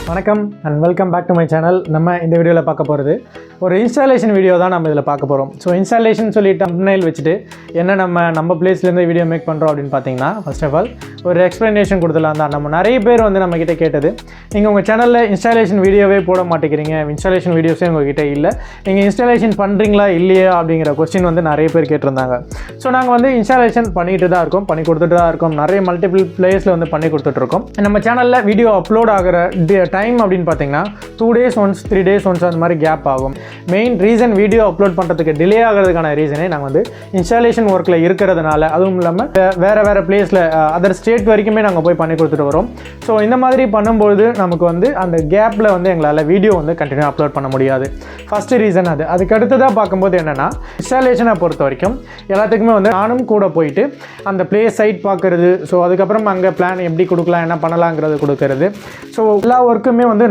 வணக்கம் and welcome back to my channel. நம்ம இந்த வீடியோவில் பார்க்க போகிறது ஒரு இன்ஸ்டாலேஷன் வீடியோ தான் நம்ம இதில் பார்க்க போகிறோம். ஸோ இன்ஸ்டாலேஷன் சொல்லிட்டு தம்ப்நெயில் வச்சுட்டு என்ன நம்ம பிளேஸ்லேருந்து வீடியோ மேக் பண்ணுறோம் அப்படின்னு பார்த்தீங்கன்னா, ஃபர்ஸ்ட் ஆஃப் ஆல் ஒரு எக்ஸ்ப்ளனேஷன் கொடுத்துலாம் தான். நம்ம நிறைய பேர் நம்மக்கிட்ட கேட்டது, நீங்கள் உங்கள் சேனலில் இன்ஸ்டாலேஷன் வீடியோவே போட மாட்டேங்கிறீங்க, இன்ஸ்டாலேஷன் வீடியோஸே உங்கள்கிட்ட இல்லை, நீங்கள் இன்ஸ்டாலேஷன் பண்ணுறீங்களா இல்லையா அப்படிங்கிற கொஸ்டின் நிறைய பேர் கேட்டிருந்தாங்க. ஸோ நாங்கள் இன்ஸ்டாலேஷன் பண்ணிட்டு தான் இருக்கோம், பண்ணி கொடுத்துட்டு தான் இருக்கோம். நிறைய மல்டிபிள் பிளேஸில் பண்ணி கொடுத்துட்ருக்கோம். நம்ம சேனலில் வீடியோ அப்லோட் ஆகிற டைம் அப்படின்னு பார்த்தீங்கன்னா 2 days ஒன்ஸ் 3 days ஒன்ஸ் அந்த மாதிரி கேப் ஆகும். மெயின் ரீசன் வீடியோ அப்லோட் பண்ணுறதுக்கு டிலே ஆகிறதுக்கான ரீசனே நாங்கள் இன்ஸ்டாலேஷன் ஒர்க்கில் இருக்கிறதுனால, அதுவும் இல்லாமல் வேறு பிளேஸில் அதர் ஸ்டேட் வரைக்குமே நாங்கள் போய் பண்ணி கொடுத்துட்டு வரோம். ஸோ இந்த மாதிரி பண்ணும்போது நமக்கு அந்த கேப்பில் எங்களால் வீடியோ கண்டினியூ அப்லோட் பண்ண முடியாது. ஃபஸ்ட்டு ரீசன் அது. அதுக்கு அடுத்ததாக பார்க்கும்போது என்னென்னா, இன்ஸ்டாலேஷனை பொறுத்த வரைக்கும் எல்லாத்துக்குமே நானும் கூட போயிட்டு அந்த பிளேஸ் சைட் பார்க்குறது, ஸோ அதுக்கப்புறம் அங்கே பிளான் எப்படி கொடுக்கலாம், என்ன பண்ணலாங்கிறது கொடுக்கறது. ஸோ எல்லா ஒர்க்குமே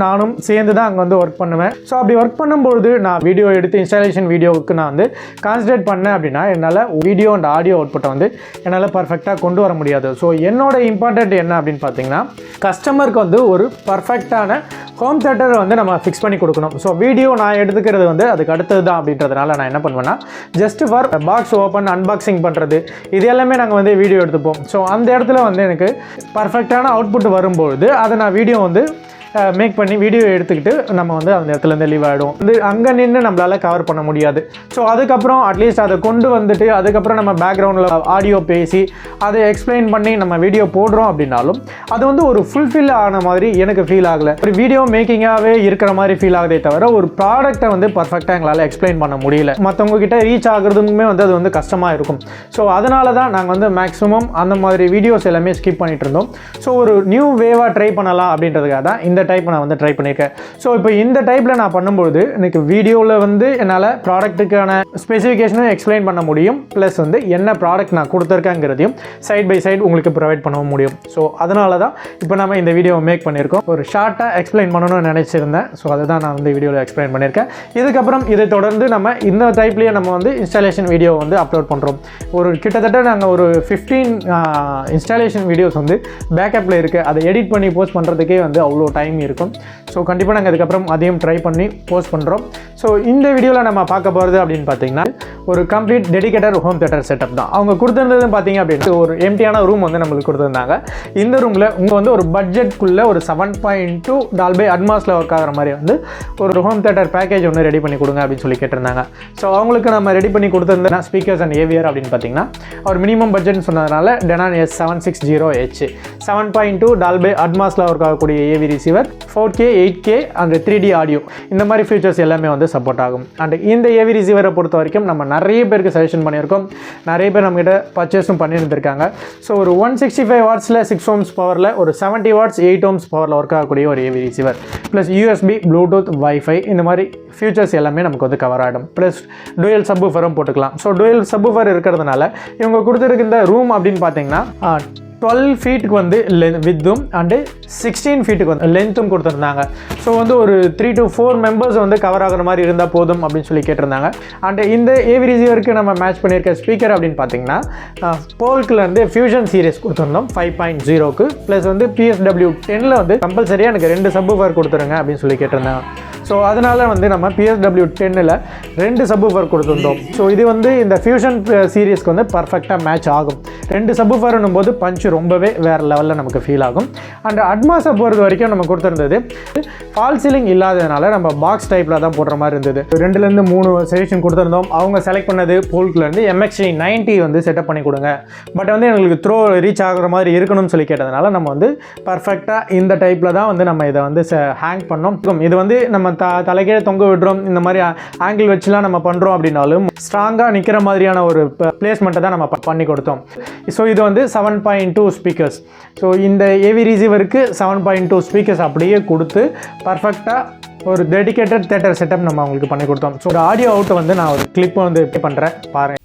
நானும் சேர்ந்து தான் அங்கே ஒர்க் பண்ணுவேன். ஸோ அப்படி ஒர்க் பண்ணும்போது நான் வீடியோ எடுத்து இன்ஸ்டாலேஷன் வீடியோவுக்கு நான் கான்சன்ட்ரேட் பண்ணேன் அப்படின்னா என்னால் வீடியோ அண்ட் ஆடியோ அவுட்புட்டை என்னால் பர்ஃபெக்டாக கொண்டு வர முடியாது. ஸோ என்னோட இம்பார்ட்டன்ட் என்ன அப்படின்னு பார்த்தீங்கன்னா, கஸ்டமருக்கு ஒரு பர்ஃபெக்டான ஹோம் தியேட்டர் நம்ம ஃபிக்ஸ் பண்ணி கொடுக்கணும். ஸோ வீடியோ நான் எடுத்துக்கிறது அதுக்கு அடுத்தது தான் அப்படின்றதுனால நான் என்ன பண்ணுவேன்னா, just for box open unboxing பண்ணுறது, இது எல்லாமே நாங்கள் வீடியோ எடுத்துப்போம். ஸோ அந்த இடத்துல எனக்கு பர்ஃபெக்டான அவுட்புட் வரும்பொழுது அதை நான் வீடியோ மேக் பண்ணி வீடியோ எடுத்துக்கிட்டு நம்ம அந்த இடத்துலேருந்து லீவ் ஆகிடும். அங்கே நின்று நம்மளால் கவர் பண்ண முடியாது. ஸோ அதுக்கப்புறம் அட்லீஸ்ட் அதை கொண்டு வந்துட்டு அதுக்கப்புறம் நம்ம பேக்ரவுண்டில் ஆடியோ பேசி அதை எக்ஸ்பிளைன் பண்ணி நம்ம வீடியோ போடுறோம் அப்படின்னாலும் அது ஒரு ஃபுல்ஃபில் ஆன மாதிரி எனக்கு ஃபீல் ஆகலை. ஒரு வீடியோ மேக்கிங்காகவே இருக்கிற மாதிரி ஃபீல் ஆகுதே தவிர ஒரு ப்ராடக்டை பர்ஃபெக்டாக எங்களால் எக்ஸ்பிளைன் பண்ண முடியல. மற்றவங்க கிட்ட ரீச் ஆகுறதுக்குமே அது கஷ்டமாக இருக்கும். ஸோ அதனால தான் நாங்கள் மேக்ஸிமம் அந்த மாதிரி வீடியோஸ் எல்லாமே ஸ்கிப் பண்ணிட்டு இருந்தோம். ஸோ ஒரு நியூ வேவாக ட்ரை பண்ணலாம் அப்படின்றதுக்காக தான் இந்த டைப் நான் ட்ரை பண்ணியிருக்கேன். ஸோ இப்போ இந்த டைப்பில் நான் பண்ணும்போது எனக்கு வீடியோவில் என்னால் ப்ராடக்ட்டுக்கான ஸ்பெசிஃபிகேஷனும் எக்ஸ்பிளைன் பண்ண முடியும், ப்ளஸ் என்ன ப்ராடக்ட் நான் கொடுத்துருக்கேங்கிறதையும் சைட் பை சைட் உங்களுக்கு ப்ரொவைட் பண்ண முடியும். ஸோ அதனால தான் இப்போ நம்ம இந்த வீடியோவை மேக் பண்ணியிருக்கோம். ஒரு ஷார்ட்டாக எக்ஸ்பிளைன் பண்ணணும்னு நினச்சிருந்தேன். ஸோ அதை தான் நான் வீடியோவில் எக்ஸ்பிளைன் பண்ணியிருக்கேன். இதுக்கப்புறம் இதை தொடர்ந்து நம்ம இந்த டைப்லேயே நம்ம இன்ஸ்டாலேஷன் வீடியோ அப்லோட் பண்ணுறோம். ஒரு கிட்டத்தட்ட நாங்கள் ஒரு 15 இன்ஸ்டாலேஷன் வீடியோஸ் பேக்கப்பில் இருக்குது. அதை எடிட் பண்ணி போஸ்ட் பண்ணுறதுக்கே அவ்வளோ டைம் இருக்கும். ஸோ கண்டிப்பாக நாங்கள் அதுக்கப்புறம் அதையும் ட்ரை பண்ணி போஸ்ட் பண்ணுறோம். ஸோ இந்த வீடியோவில் நம்ம பார்க்க போகிறது அப்படின்னு பார்த்தீங்கன்னா, ஒரு complete dedicated home theatre setup தான். அவங்க கொடுத்துருந்தது பார்த்தீங்க அப்படின்னா, ஒரு எம்டியான ரூம் நம்மளுக்கு கொடுத்துருந்தாங்க. இந்த ரூமில் உங்கள் ஒரு பட்ஜெட்குள்ளே ஒரு 7.2 டால்பி அட்மாஸில் ஒர்க் ஆகிற மாதிரி ஒரு ஹோம் தியேட்டர் பேக்கேஜ் ரெடி பண்ணி கொடுங்க அப்படின்னு சொல்லி கேட்டிருந்தாங்க. ஸோ அவங்களுக்கு நம்ம ரெடி பண்ணி கொடுத்துருந்தா ஸ்பீக்கர்ஸ் அண்ட் ஏவியர் அப்படின்னு பார்த்தீங்கன்னா, அவர் மினிமம் பட்ஜெட்னு சொன்னதுனால Denon S760H 7.2 டால்பி அட்மாஸில் ஒர்க் ஆகக்கூடிய AV receiver, 4K 8K and 3D audio, இந்த மாதிரி ஃபீச்சர்ஸ் எல்லாமே சப்போர்ட் ஆகும். அண்ட் இந்த ஏவி ரிசீவரை பொறுத்த வரைக்கும் நம்ம நிறைய பேருக்கு சஜஷன் பண்ணியிருக்கோம். நிறைய பேர் நம்மகிட்ட பர்ச்சேஸும் பண்ணியிருந்திருக்காங்க. ஸோ ஒரு 165 வாட்ஸில் 6 ohms பவரில் ஒரு 70 watts 8 ohms பவரில் ஒர்க் ஆகக்கூடிய ஒரு AV receiver, plus USB Bluetooth WiFi, இந்த மாதிரி ஃபியூச்சர்ஸ் எல்லாமே நமக்கு கவர் ஆகிடும். ப்ளஸ் டூயல் சப்வூஃபரும் போட்டுக்கலாம். ஸோ டூயல் சப்வூஃபர் இருக்கிறதுனால இவங்க கொடுத்துருக்க இந்த ரூம் அப்படின்னு பார்த்தீங்கன்னா 12 ஃபீட்டுக்கு வித்தும் அண்டு 16 ஃபீட்டுக்கு லென்த்தும் கொடுத்துருந்தாங்க. ஸோ ஒரு 3 to 4 members கவர் ஆகிற மாதிரி இருந்தால் போதும் அப்படின்னு சொல்லி கேட்டிருந்தாங்க. அண்ட் இந்த ஏவி ரிசீவருக்கு நம்ம மேட்ச் பண்ணியிருக்க ஸ்பீக்கர் அப்படின்னு பார்த்தீங்கன்னா, போல்க்லேருந்து ஃபியூஷன் சீரிஸ் கொடுத்துருந்தோம் 5.0க்கு, ப்ளஸ் PSW 10ல் கம்பல்சரியாக எனக்கு 2 சப்வூஃபர் கொடுத்துருங்க அப்படின்னு சொல்லி கேட்டிருந்தாங்க. ஸோ அதனால் நம்ம PSW 10ல் 2 சப்வூஃபர் கொடுத்துருந்தோம். ஸோ இது இந்த ஃபியூஷன் சீரீஸ்க்கு பர்ஃபெக்டாக மேட்ச் ஆகும். 2 சப்வூஃபர்னும் போது பஞ்ச் ரொம்பவே வேறு லெவலில் நமக்கு ஃபீல் ஆகும். அண்ட் அட்மாஸை பொறுத்த வரைக்கும் நம்ம கொடுத்துருந்தது ஃபால் சீலிங் இல்லாததுனால நம்ம பாக்ஸ் டைப்பில் தான் போடுற மாதிரி இருந்தது. 2லேருந்து 3 சஜஷன் கொடுத்துருந்தோம். அவங்க செலக்ட் பண்ணது போல்க்லேருந்து MXG 90 செட்டப் பண்ணி கொடுங்க, பட் எங்களுக்கு த்ரோ ரீச் ஆகிற மாதிரி இருக்கணும்னு சொல்லி கேட்டதுனால நம்ம பர்ஃபெக்டாக இந்த டைப்பில் தான் நம்ம இதை ஹேங் பண்ணோம். இது நம்ம தலைக்கீழே தொங்க விடுறோம், இந்த மாதிரி ஆங்கிள் வச்சுலாம் நம்ம பண்ணுறோம் அப்படின்னாலும் ஸ்ட்ராங்காக நிற்கிற மாதிரியான ஒரு பிளேஸ்மெண்ட்டை தான் நம்ம பண்ணி கொடுத்தோம். ஸோ இது 7.2 ஸ்பீக்கர்ஸ். ஸோ இந்த ஏவி ரிசீவருக்கு 7.2 ஸ்பீக்கர்ஸ் அப்படியே கொடுத்து பர்ஃபெக்டாக ஒரு டெடிகேட்டட் தியேட்டர் செட்டப் நம்ம அவங்களுக்கு பண்ணி கொடுத்தோம். ஸோ ஒரு ஆடியோ அவுட்டை நான் ஒரு கிளிப் ப்ளே பண்ணுறேன், பாருங்கள்.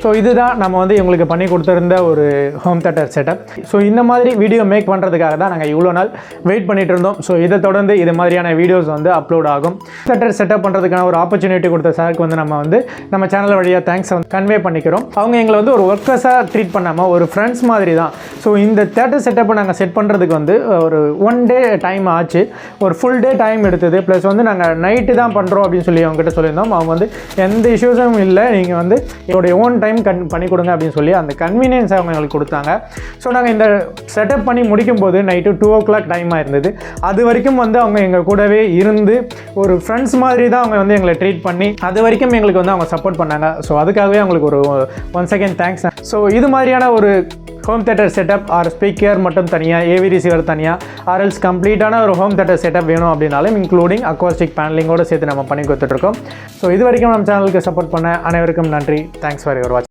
ஸோ இதுதான் நம்ம வந்து இவங்களுக்கு பண்ணி கொடுத்துருந்த ஒரு ஹோம் தேட்டர் செட்டப். ஸோ இந்த மாதிரி வீடியோ மேக் பண்ணுறதுக்காக தான் நாங்கள் இவ்வளோ நாள் வெயிட் பண்ணிட்டு இருந்தோம். ஸோ இதை தொடர்ந்து இது மாதிரியான வீடியோஸ் வந்து அப்லோட் ஆகும். தேட்டர் செட்டப் பண்ணுறதுக்கான ஒரு ஆப்பர்ச்சுனிட்டி கொடுத்த சாருக்கு வந்து நம்ம சேனல் வழியாக தேங்க்ஸ் வந்து கன்வே பண்ணிக்கிறோம். அவங்க எங்களை வந்து ஒரு ஒர்க்கர்ஸாக ட்ரீட் பண்ணாமல் ஒரு ஃப்ரெண்ட்ஸ் மாதிரி தான். ஸோ இந்த தேட்டர் செட்டப்பை நாங்கள் செட் பண்ணுறதுக்கு வந்து ஒரு 1 day டைம் ஆச்சு, ஒரு ஃபுல் டே டைம் எடுத்தது. ப்ளஸ் வந்து நாங்கள் நைட்டு தான் பண்ணுறோம் அப்படின்னு சொல்லி அவங்ககிட்ட சொல்லியிருந்தோம். அவங்க வந்து எந்த இஷ்யூஸும் இல்லை, நீங்கள் வந்து என்னுடைய ஓன் டைம் பண்ணி கொடுங்க அப்படின்னு சொல்லி அந்த கன்வீனியன்ஸ் அவங்க எங்களுக்கு கொடுத்தாங்க. ஸோ நாங்கள் இந்த செட்டப் பண்ணி முடிக்கும் போது நைட்டு 2 o'clock டைமாக இருந்தது. அது வரைக்கும் வந்து அவங்க எங்கள் கூடவே இருந்து ஒரு ஃப்ரெண்ட்ஸ் மாதிரி தான் அவங்க வந்து எங்களை ட்ரீட் பண்ணி அது வரைக்கும் எங்களுக்கு வந்து அவங்க சப்போர்ட் பண்ணாங்க. ஸோ அதுக்காகவே அவங்களுக்கு ஒரு ஒன்ஸ் அகேன் தேங்க்ஸ். ஸோ இது மாதிரியான ஒரு home theatre setup R speaker மட்டும் தனியாக, ஏவி ரிசீவர் தனியாக, ஆர்எல்ஸ் கம்ப்ளீட்டான ஒரு ஹோம் தேட்டர் செட்டப் வேணும் அப்படின்னாலும் இன்க்ளூடிங் அக்வாஸ்டிக் பேனலிங்கோடு சேர்த்து நம்ம பண்ணி கொடுத்துட்ருக்கோம். ஸோ இது வரைக்கும் நம்ம சேனலுக்கு சப்போர்ட் பண்ண அனைவருக்கும் நன்றி. Thanks for your watch.